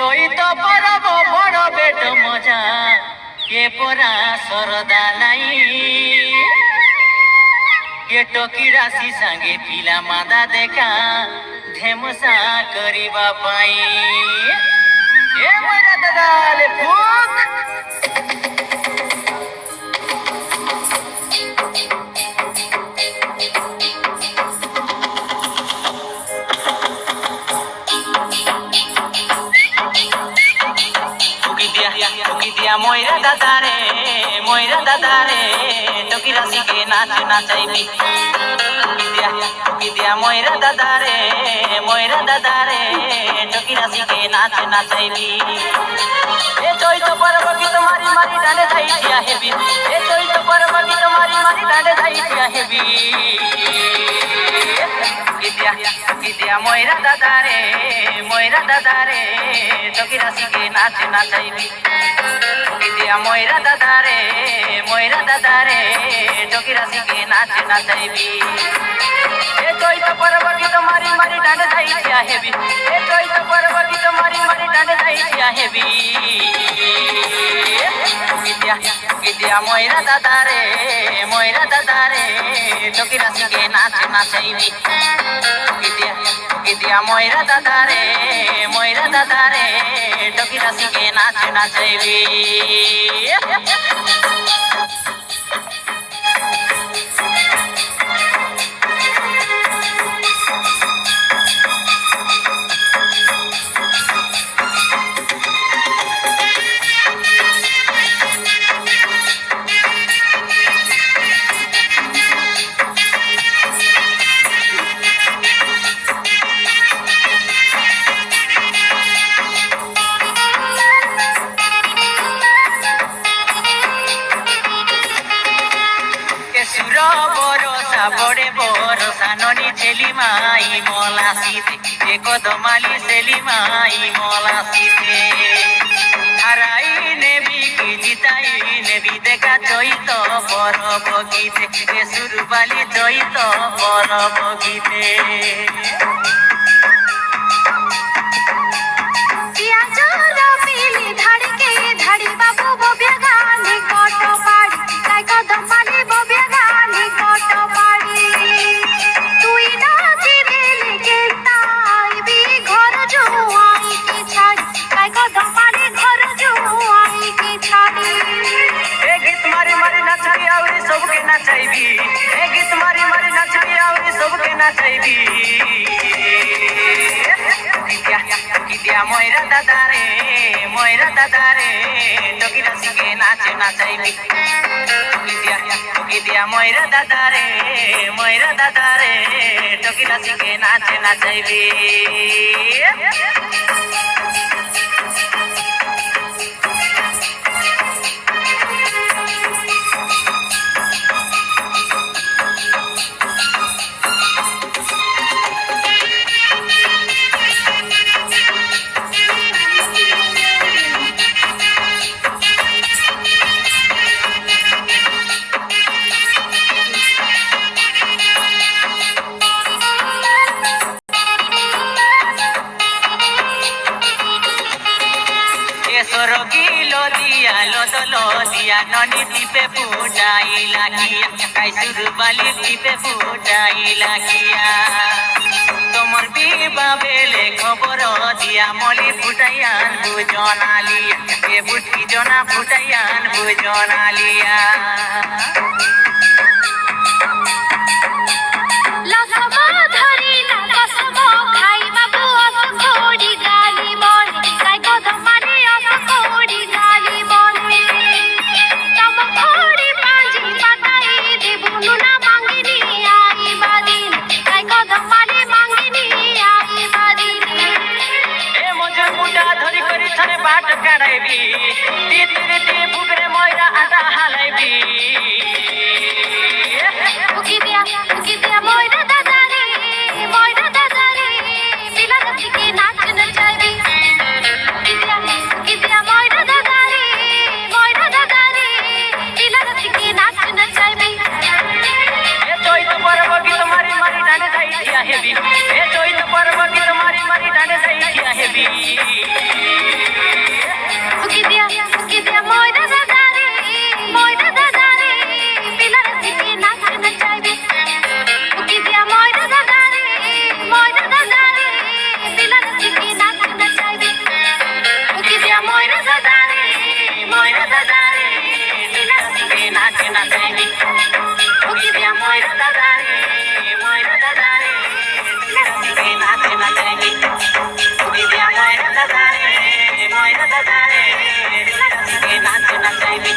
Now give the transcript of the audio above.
চৈত পরব বড় বেট মজা কে পরা সরদা নাই কে টকি রাশি সাঙ্গে পিলা মাদা দেখা ঢেমসা করিবা পাই এ মরা দাদালে ফুক ময়রা দাদারে টকি রাশিকে নাচ নাচাইবি ময়রা দাদারে টকি রাশিকে নাচ নাচাইবি এ চৈত পর্ব গীত মারি মারি ডাঁডে যাইয়া হেবি এ চৈত পর্ব গীত মারি মারি ডাঁডে যাইয়া হেবি ময়রা দাদারে টকি রাশিকে নাচ নাচাইবি ময়রা দাদারে টকি রাশিকে নাচ নাচাইবি এ চৈত পর্ব গীত মারি মারি ডাঁডে যাইয়া হেবি এ চৈত পর্ব গীত মারি মারি ডাঁডে যাইয়া হেবি ময়রা দাদারে টকি রাশিকে নাচ নাচাইবি ময়রা দাদারে টকি রাশিকে নাচ নাচাইবি বড়ে বরসা ননি ছেলি মাই মলাসিতে এ কদমালি ছেলি মাই মলাসিতে হারাই নেবি কি জিতাই নেবি দেখা চৈত পরব গীতে এ সুরবালি চৈত পরব গীতে ময়রা দাদারে টকি রাশিকে নাচ নাচাইবি ময়রা দাদারে টকি রাশিকে নাচ নাচাইবি লদিয়া ননি টিপে ফুটাইলা কিয়া কাইসুর বালি টিপে ফুটাইলা কিয়া তোমার বিবা বেলে খবর দিয়া মলি ফুটাইয়ান বুজনালিয়া এ বুটি জনা ফুটাইয়ান বুজনালিয়া ময়রা আদা হালাইবি ময়রা দাদারে পিলা রাশিকে নাচ নাচাইবি ময়রা দাদারে পিলা রাশিকে নাচ নাচাইবি এ চৈত পর্ব গীত মারি মারি ডাঁডে যাইয়া হেবি এ চৈত পর্ব গীত মারি মারি ডাঁডে যাইয়া হেবি নাচাইবি দিদিয়া ময়রা দাদা রে নাচে নাচাইবি দিদিয়া ময়রা দাদা রে নাচে নাচাইবি